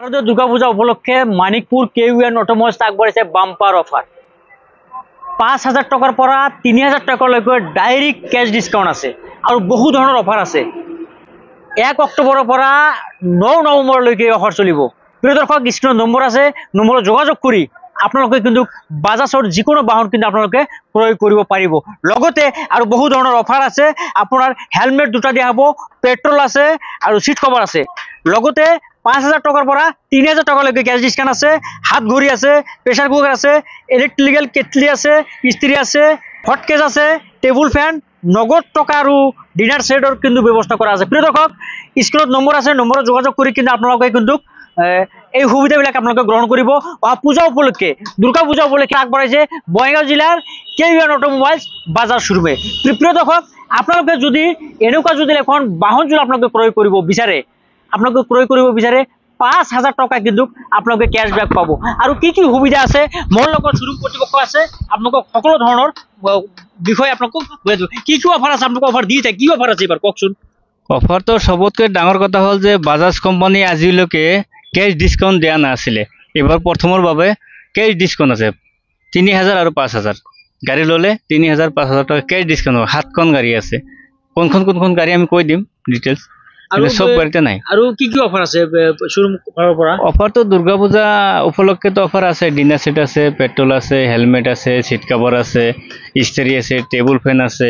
শাৰদীয় দুৰ্গাপূজা উপলক্ষে মানিকপুৰ কেইউএন অটোমোবাইলস আগবাঢ়িছে বাম্পাৰ অফাৰ। ৫,০০০ টাকাৰ পৰা ৩,০০০ টাকালৈকে ডাইৰেক্ট কেছ ডিছকাউণ্ট আছে আৰু বহু ধৰণৰ অফাৰ আছে। ১ অক্টোবৰৰ পৰা ৯ নৱেম্বৰলৈকে অফাৰ চলিব। প্ৰিয় দৰ্শক, স্ক্ৰীনত নম্বৰ আছে, নম্বৰত যোগাযোগ কৰি আপোনালোকে কিন্তু বাজাজৰ যিকোনো বাহন কিন্তু আপোনালোকে ক্ৰয় কৰিব পাৰিব। লগতে আৰু বহু ধৰণৰ অফাৰ আছে। আপোনাৰ হেলমেট দুটা দিয়া হ'ব, পেট্ৰল আছে আৰু সিট কভাৰ আছে। লগতে ৫,০০০ টাকাৰ পৰা ৩,০০০ টাকালৈকে কেছ ডিছকাউণ্ট আছে। হাত ঘড়ী আছে, প্ৰেছাৰ কুকাৰ আছে, ইলেক্ট্ৰিকেল কেটলি আছে, ইস্ত্ৰি আছে, হটকেছ আছে, টেবুল ফেন, নগদ টকা আৰু ডিনাৰ সেটৰ কিন্তু ব্যৱস্থা কৰা আছে। প্ৰিয় দৰ্শক, স্ক্ৰীনত নম্বৰ আছে, নম্বৰত যোগাযোগ কৰি কিন্তু আপোনালোকে কিন্তু এই সুবিধাবিলাক আপোনালোকে গ্ৰহণ কৰিব। পূজা উপলক্ষে, দুৰ্গা পূজা উপলক্ষে আগবঢ়াইছে বঙাইগাঁও জিলাৰ কেইউএন অটোমোবাইলছ বাজাজ শ্ব'ৰুমে। প্ৰিয় দৰ্শক, আপোনালোকে যদি এনেকুৱা যদি এখন বাহন যদি আপোনালোকে ক্ৰয় কৰিব বিচাৰে, ৫,০০০ টকা কিন্তু আপোনালোকে কেছবেক পাব। আৰু কি কি সুবিধা আছে, মোৰ লগত শ্ব'ৰুম কৰ্তৃপক্ষ আছে, আপোনালোকক সকলো ধৰণৰ বিষয়ে আপোনালোকক বুজাই দিব। কি কি অফাৰ আছে, আপোনালোকক অফাৰ দি থাকে, কি অফাৰ আছে এইবাৰ কওকচোন। অফাৰটো সবতকৈ ডাঙৰ কথা হ'ল যে বাজাজ কোম্পানী আজিলৈকে কেছ ডিছকাউণ্ট দিয়া নাছিলে। এইবাৰ প্ৰথমৰ বাবে কেছ ডিছকাউণ্ট আছে ৩,০০০ আৰু ৫,০০০। গাড়ী ল'লে ৩,০০০ ৫,০০০ টকা কেছ ডিছকাউণ্ট হ'ব। ৭খন গাড়ী আছে, কোনখন গাড়ী আমি কৈ দিম ডিটেইলছ, সব গাড়ীতে নাই। আৰু কি কি অফাৰ আছে শ্ব'ৰুম পৰা? অফাৰটো দুৰ্গা পূজা উপলক্ষেতো অফাৰ আছে। ডিনাৰ সেট আছে, পেট্ৰল আছে, হেলমেট আছে, সিট কভাৰ আছে, ইস্ত্ৰি আছে, টেবুল ফেন আছে,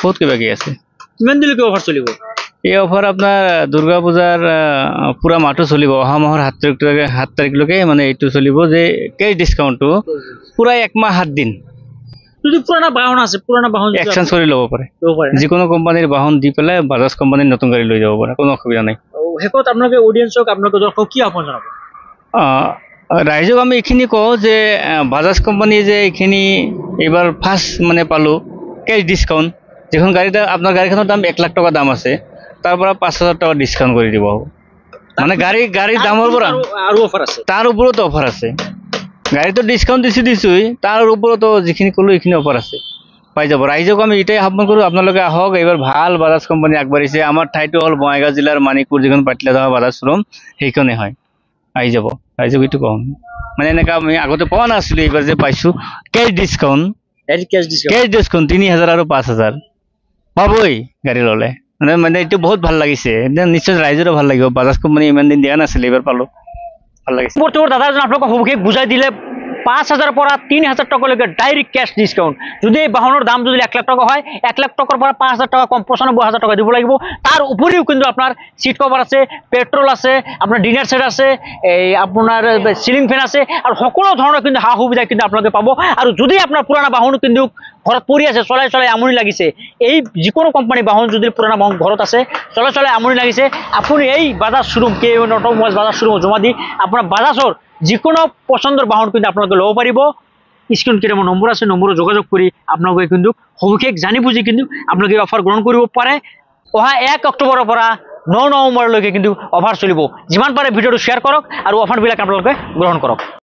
বহুত কিবা কিবি আছে। কিমান দিনলৈকে অফাৰ চলিব? এই অফাৰ আপোনাৰ দুৰ্গা পূজাৰ পুৰা মাহটো চলিব। অহা মাহৰ ৭ তাৰিখলৈকে মানে এইটো চলিব যে কেছ ডিছকাউণ্টটো পুৰা ১ মাহ ৭ দিন। যদি পুৰণা বাহন আছে, পুৰণা বাহন এক্সচেঞ্জ কৰি ল'ব পাৰে। যিকোনো কোম্পানীৰ বাহন দি পেলাই বাজাজ কোম্পানীৰ নতুন গাড়ী লৈ যাব পাৰে, কোনো অসুবিধা নাই। শেষত আপোনালোকে অডিয়েঞ্চক, আপোনালোকে দৰ্শক কি আহ্বান জনাব? ৰাইজক আমি এইখিনি কওঁ যে বাজাজ কোম্পানী যে এইখিনি এইবাৰ ফাৰ্ষ্ট মানে পালোঁ কেছ ডিছকাউণ্ট। যিখন গাড়ীত আপোনাৰ গাড়ীখনৰ দাম ১ লাখ টকা দাম আছে, তাৰ পৰা ৫,০০০ টকা ডিছকাউণ্ট কৰি দিব। মানে গাড়ীৰ দামৰ পৰা আৰু অফাৰ আছে, তাৰ ওপৰতো অফাৰ আছে। গাড়ীটো ডিছকাউণ্ট দিছোঁই, তাৰ ওপৰতো যিখিনি ক'লোঁ এইখিনি অফাৰ আছে, পাই যাব। ৰাইজক আমি এটাই আহ্বান কৰোঁ, আপোনালোকে আহক। এইবাৰ ভাল বাজাজ কোম্পানী আগবাঢ়িছে। আমাৰ ঠাইটো হ'ল বঙাইগাঁও জিলাৰ মানিকপুৰ, যিখন পাটলাধৰা বাজাজ শ্ব'ৰুম, সেইখনেই হয়। আহি যাব, ৰাইজক এইটো কওঁ। মানে এনেকুৱা আমি আগতে পোৱা নাছিলোঁ, এইবাৰ যে পাইছোঁ কেছ ডিছকাউণ্ট। ৩,০০০ আৰু ৫,০০০ পাবই গাড়ী ল'লে। মানে এইটো বহুত ভাল লাগিছে। নিশ্চয় ৰাইজৰো ভাল লাগিব। বাজাজ কোম্পানী ইমান দিন দিয়া নাছিলে, এইবাৰ পালোঁ, ভাল লাগিছে। দাদা এজন আপোনালোকক সবিশেষ বুজাই দিলে। ৫,০০০ পৰা ৩,০০০ টকালৈকে ডাইৰেক্ট কেছ ডিছকাউণ্ট। যদি এই বাহনৰ দাম যদি ১ লাখ টকা হয়, ১ লাখ টকাৰ পৰা ৫,০০০ টকা কম ৯৫,০০০ টকা দিব লাগিব। তাৰ উপৰিও কিন্তু আপোনাৰ সিট কভাৰ আছে, পেট্ৰল আছে, আপোনাৰ ডিনাৰ সেট আছে, এই আপোনাৰ চিলিং ফেন আছে, আৰু সকলো ধৰণৰ কিন্তু সা সুবিধা কিন্তু আপোনালোকে পাব। আৰু যদি আপোনাৰ পুৰণা বাহন কিন্তু ঘৰত পৰি আছে, চলাই আমনি লাগিছে, এই যিকোনো কোম্পানী বাহন যদি পুৰণা বাহন ঘৰত আছে, চলাই আমনি লাগিছে, আপুনি এই বাজাজ শ্ব'ৰুম কেইউএন অটোমোবাইলছ বাজাজ শ্ব'ৰুমত জমা দি আপোনাৰ বাজাজৰ যিকোনো পচন্দৰ বাহন কিন্তু আপোনালোকে ল'ব পাৰিব। স্ক্ৰীনত কেইটামান নম্বৰ আছে, নম্বৰত যোগাযোগ কৰি আপোনালোকে কিন্তু সবিশেষ জানি বুজি কিন্তু আপোনালোকে অফাৰ গ্ৰহণ কৰিব পাৰে। অহা ১ অক্টোবৰৰ পৰা ৯ নৱেম্বৰলৈকে কিন্তু অফাৰ চলিব। যিমান পাৰে ভিডিঅ'টো শ্বেয়াৰ কৰক আৰু অফাৰবিলাক আপোনালোকে গ্ৰহণ কৰক।